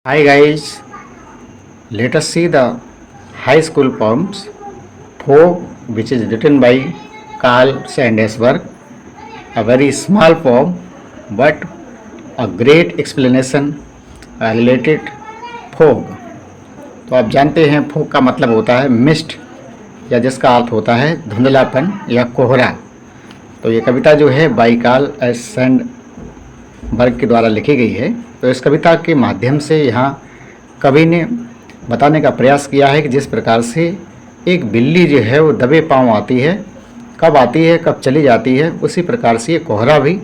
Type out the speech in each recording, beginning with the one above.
Hi guys, let us see the high school poems Folk, which is written by Carl Sandesberg, a very small poem but a great explanation related fog. तो आप जानते हैं fog का मतलब होता है mist या जिसका अर्थ होता है धुंधलापन या कोहरा। तो ये कविता जो है बाई कार्ल एस सैंडबर्ग के द्वारा लिखी गई है। तो इस कविता के माध्यम से यहाँ कवि ने बताने का प्रयास किया है कि जिस प्रकार से एक बिल्ली जो है वो दबे पांव आती है कब चली जाती है, उसी प्रकार से ये कोहरा भी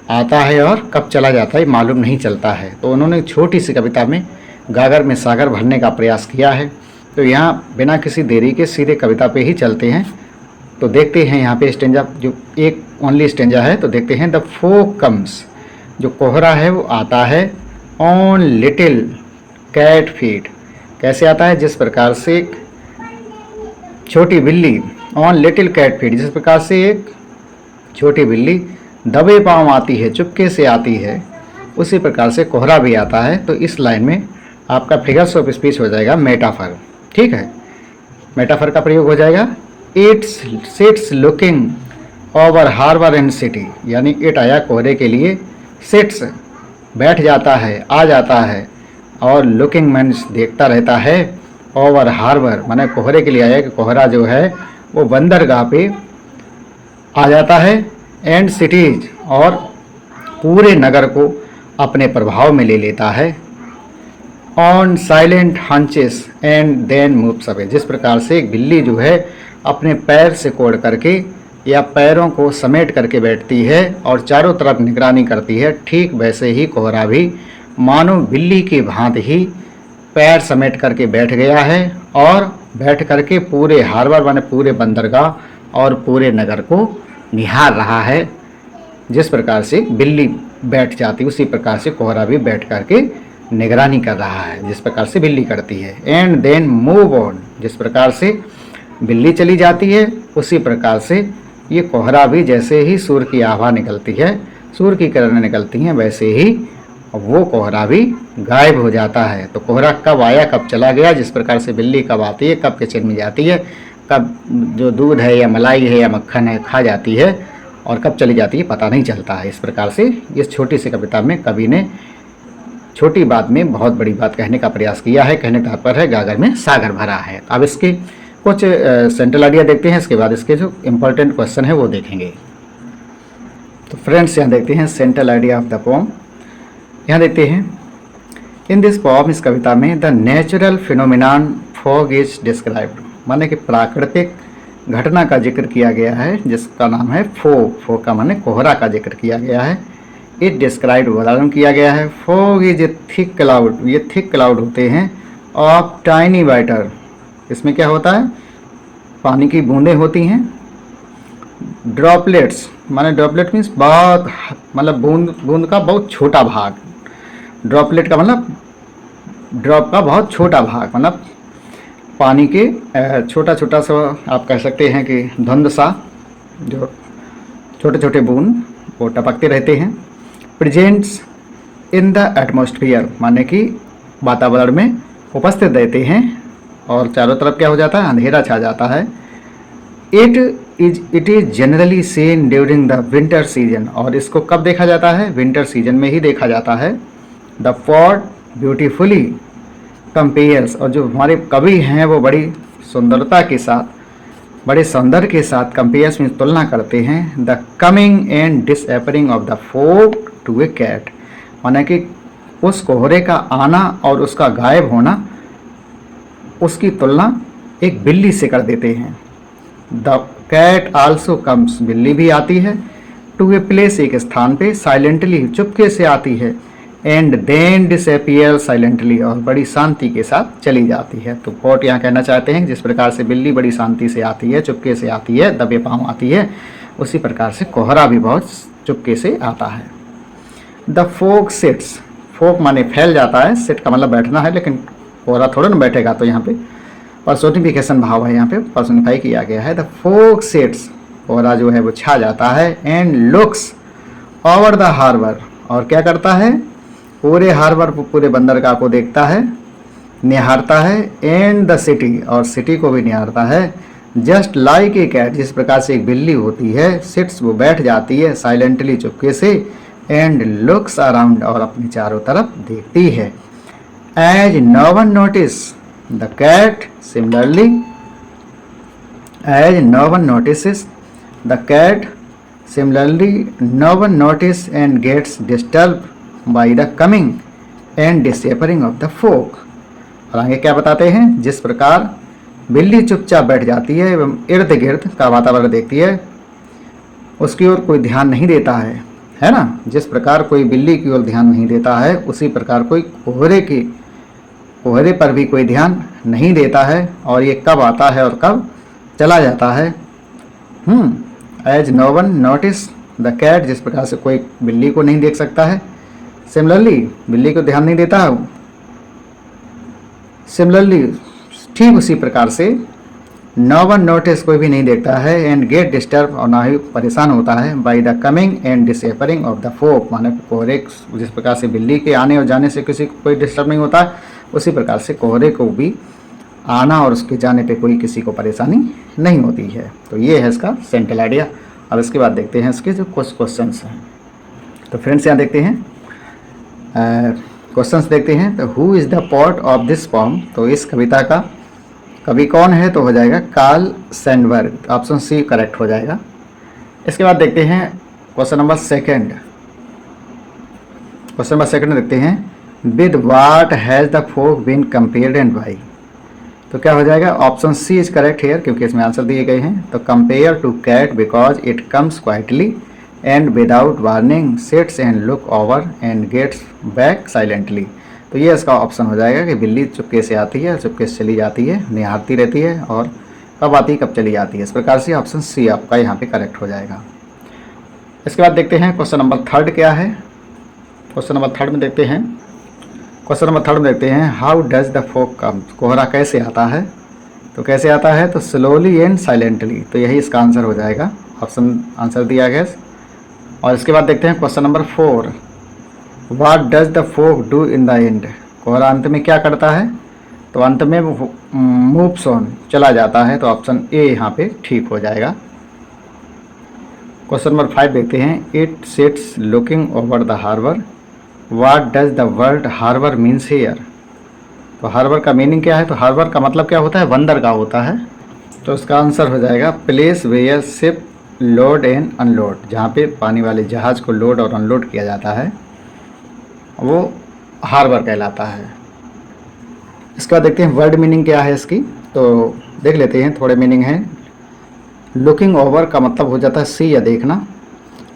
आता है और कब चला जाता है मालूम नहीं चलता है। तो उन्होंने छोटी सी कविता में गागर में सागर भरने का प्रयास किया है। तो यहाँ बिना किसी देरी के सीधे कविता पे ही चलते हैं। तो देखते हैं यहाँ पे स्टेंजा, जो एक ओनली स्टेंजा है। तो देखते हैं द फोग कम्स, जो कोहरा है वो आता है ऑन लिटिल कैट फीट। कैसे आता है? जिस प्रकार से एक छोटी बिल्ली, ऑन लिटिल कैट फीट, जिस प्रकार से एक छोटी बिल्ली दबे पांव आती है, चुपके से आती है, उसी प्रकार से कोहरा भी आता है। तो इस लाइन में आपका फिगर्स ऑफ स्पीच हो जाएगा मेटाफर। ठीक है, मेटाफर का प्रयोग हो जाएगा its sits looking over harbour and city, यानी इट आया कोहरे के लिए, सिट्स बैठ जाता है, आ जाता है, और लुकिंग मीन्स देखता रहता है, ओवर हार्बर माने कोहरे के लिए आया कि कोहरा जो है वो बंदरगाह पे आ जाता है, एंड सिटीज और पूरे नगर को अपने प्रभाव में ले लेता है, on silent haunches and then moves away. जिस प्रकार से एक बिल्ली जो है अपने पैर से कोड़ करके या पैरों को समेट करके बैठती है और चारों तरफ निगरानी करती है, ठीक वैसे ही कोहरा भी मानो बिल्ली की भांति ही पैर समेट करके बैठ गया है और बैठ करके पूरे हार्बर माने पूरे बंदरगाह और पूरे नगर को निहार रहा है। जिस प्रकार से बिल्ली बैठ जाती उसी प्रकार से कोहरा भी बैठ करके निगरानी कर रहा है, जिस प्रकार से बिल्ली करती है। एंड देन मूव ऑन, जिस प्रकार से बिल्ली चली जाती है उसी प्रकार से ये कोहरा भी, जैसे ही सूर्य की आभा निकलती है, सूर्य की किरणें निकलती हैं, वैसे ही वो कोहरा भी गायब हो जाता है। तो कोहरा कब आया कब चला गया, जिस प्रकार से बिल्ली कब आती है कब किचन में जाती है, कब जो दूध है या मलाई है या मक्खन है खा जाती है, और कब चली जाती है पता नहीं चलता है। इस प्रकार से इस छोटी सी कविता में कवि ने छोटी बात में बहुत बड़ी बात कहने का प्रयास किया है। कहने का तात्पर्य है गागर में सागर भरा है। अब इसके कुछ सेंट्रल आइडिया देखते हैं, इसके बाद इसके जो इम्पोर्टेंट क्वेश्चन है वो देखेंगे। तो फ्रेंड्स यहाँ देखते हैं central idea of the poem. यहाँ देखते हैं इन दिस पोम, इस कविता में the natural phenomenon fog is described, माने कि प्राकृतिक घटना का जिक्र किया गया है जिसका नाम है फोग। फोग का माने कोहरा का जिक्र किया गया है। इट डिस्क्राइब्ड वर्णन किया गया है। Fog is a thick cloud, ये थिक क्लाउड होते हैं ऑफ टाइनी वाटर। इसमें क्या होता है? पानी की बूंदें होती हैं। ड्रॉपलेट्स माने ड्रॉपलेट मीन्स बहुत, मतलब बूंद का बहुत छोटा भाग। ड्रॉपलेट का मतलब ड्रॉप का बहुत छोटा भाग, मतलब पानी के छोटा छोटा सा आप कह सकते हैं कि धुंध सा, जो छोटे छोटे बूंद वो टपकते रहते हैं। प्रेजेंट्स इन द एटमॉस्फेयर माने कि वातावरण में उपस्थित रहते हैं और चारों तरफ क्या हो जाता है? अंधेरा छा जाता है। It is generally seen during the winter season, और इसको कब देखा जाता है? विंटर सीजन में ही देखा जाता है। द फॉग ब्यूटीफुली कंपेयर्स, और जो हमारे कवि हैं वो बड़ी सुंदरता के साथ, बड़े सौंदर्य के साथ कंपेयर्स में तुलना करते हैं the coming and disappearing of the fog to a cat, माना कि उस कोहरे का आना और उसका गायब होना, उसकी तुलना एक बिल्ली से कर देते हैं। द कैट आल्सो कम्स, बिल्ली भी आती है, टू ए प्लेस, एक स्थान पे, साइलेंटली चुपके से आती है, एंड देन डिसअपियर साइलेंटली, और बड़ी शांति के साथ चली जाती है। तो पोट यहाँ कहना चाहते हैं जिस प्रकार से बिल्ली बड़ी शांति से आती है, चुपके से आती है, दबे पांव आती है, उसी प्रकार से कोहरा भी बहुत चुपके से आता है। द फोग सिट्स, फोग माने फैल जाता है, सिट का मतलब बैठना है, लेकिन कोहरा थोड़ा ना बैठेगा, तो यहाँ पे पर्सोनिफिकेशन भाव है, यहाँ पे पर्सोनिफाई किया गया है। द फोग सिट्स, कोहरा जो है वो छा जाता है, and looks over the harbour, और क्या करता है? पूरे हार्बर, पूरे बंदरगाह को देखता है, निहारता है, एंड द सिटी, और सिटी को भी निहारता है। जस्ट लाइक ए कैट, जिस प्रकार से एक बिल्ली होती है, सिट्स, वो बैठ जाती है, साइलेंटली, चुपके से, एंड लुक्स अराउंड, और अपने चारों तरफ देखती है। As no one notice the cat similarly, as no one notice the cat similarly, no one notice and gets disturb by the coming and disappearing of the fog. और आगे क्या बताते हैं, जिस प्रकार बिल्ली चुपचाप बैठ जाती है एवं इर्द गिर्द का वातावरण देखती है, उसकी ओर कोई ध्यान नहीं देता है ना। जिस प्रकार कोई बिल्ली की ओर ध्यान नहीं देता है, उसी प्रकार कोई कोहरे पर भी कोई ध्यान नहीं देता है, और ये कब आता है और कब चला जाता है। As no one notice the cat, जिस प्रकार से कोई बिल्ली को नहीं देख सकता है, सिमिलरली, बिल्ली को ध्यान नहीं देता है, सिमिलरली, ठीक उसी प्रकार से, नो वन नोटिस, कोई भी नहीं देखता है, एंड गेट डिस्टर्ब, और ना ही परेशान होता है, by the coming and disappearing of the fog, माने कोहरे, जिस प्रकार से बिल्ली के आने और जाने से किसी को कोई डिस्टर्ब नहीं होता, उसी प्रकार से कोहरे को भी आना और उसके जाने पे कोई किसी को परेशानी नहीं होती है। तो ये है इसका सेंट्रल आइडिया। अब इसके बाद देखते हैं इसके जो कुछ क्वेश्चंस हैं। तो फ्रेंड्स यहाँ देखते हैं क्वेश्चंस देखते हैं। तो who is the poet of this poem, तो इस कविता का कवि कौन है, तो हो जाएगा Carl Sandburg, option C correct हो जाएगा। इसके बाद देखते हैं question number second. Question number second देखते हैं, with what has the fog been compared and why, तो क्या हो जाएगा, option C is correct here, क्योंकि इसमें आंसर दिए गए हैं। तो compare to cat because it comes quietly and without warning, sits and look over and gets back silently, तो ये इसका ऑप्शन हो जाएगा कि बिल्ली चुपके से आती है, चुपके से चली जाती है, निहारती रहती है, और कब आती है कब चली जाती है। इस प्रकार से ऑप्शन सी आपका यहाँ पे करेक्ट हो जाएगा। इसके बाद देखते हैं क्वेश्चन नंबर थर्ड क्या है। क्वेश्चन नंबर थर्ड में देखते हैं, क्वेश्चन नंबर थर्ड में देखते हैं, हाउ डज द फोक कम, कोहरा कैसे आता है, तो कैसे आता है, तो स्लोली एंड साइलेंटली, तो यही इसका आंसर हो जाएगा, ऑप्शन आंसर दिया गया। और इसके बाद देखते हैं question number 4, what does the fog do in the end, कोहरा अंत में क्या करता है, तो अंत में मूव्स ऑन, चला जाता है, तो ऑप्शन ए यहाँ पे ठीक हो जाएगा। क्वेश्चन नंबर 5 देखते हैं, it sits looking over the harbour, what does the word harbour means here, तो हार्बर का मीनिंग क्या है, तो हार्बर का मतलब क्या होता है, बंदरगाह होता है, तो इसका आंसर हो जाएगा place where ship load and unload, जहाँ पे पानी वाले जहाज़ को लोड और अनलोड किया जाता है, वो हार्बर कहलाता है। इसका देखते हैं वर्ड मीनिंग क्या है इसकी, तो देख लेते हैं, थोड़े मीनिंग हैं। लुकिंग ओवर का मतलब हो जाता है सी या देखना,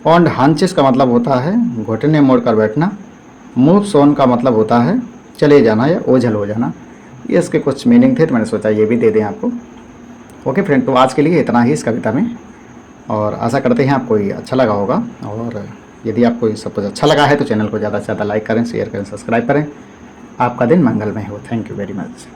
ऑन हंचेस का मतलब होता है घुटने मोड़ कर बैठना, मूव्स ऑन का मतलब होता है चले जाना या ओझल हो जाना। ये इसके कुछ मीनिंग थे, तो मैंने सोचा ये भी दे दें आपको। ओके फ्रेंड, तो आज के लिए इतना ही इस कविता में, और आशा करते हैं आपको ये अच्छा लगा होगा, और यदि आपको ये सब कुछ अच्छा लगा है तो चैनल को ज़्यादा से ज़्यादा लाइक करें, शेयर करें, सब्सक्राइब करें। आपका दिन मंगलमय हो। Thank you very much.